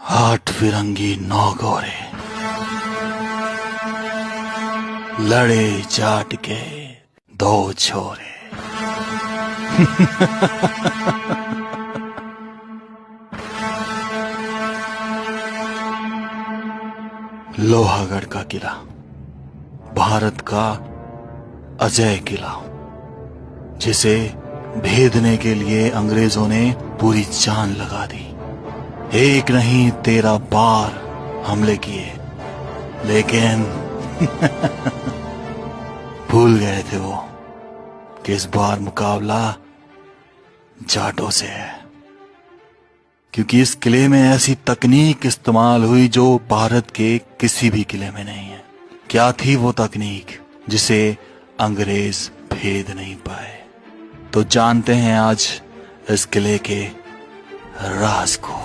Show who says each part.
Speaker 1: आठ फिरंगी नौ गोरे लड़े जाट के दो छोरे। लोहागढ़ का किला भारत का अजय किला, जिसे भेदने के लिए अंग्रेजों ने पूरी जान लगा दी। एक नहीं 13 बार हमले किए, लेकिन भूल गए थे वो कि इस बार मुकाबला जाटों से है, क्योंकि इस किले में ऐसी तकनीक इस्तेमाल हुई जो भारत के किसी भी किले में नहीं है। क्या थी वो तकनीक जिसे अंग्रेज भेद नहीं पाए? तो जानते हैं आज इस किले के राज को।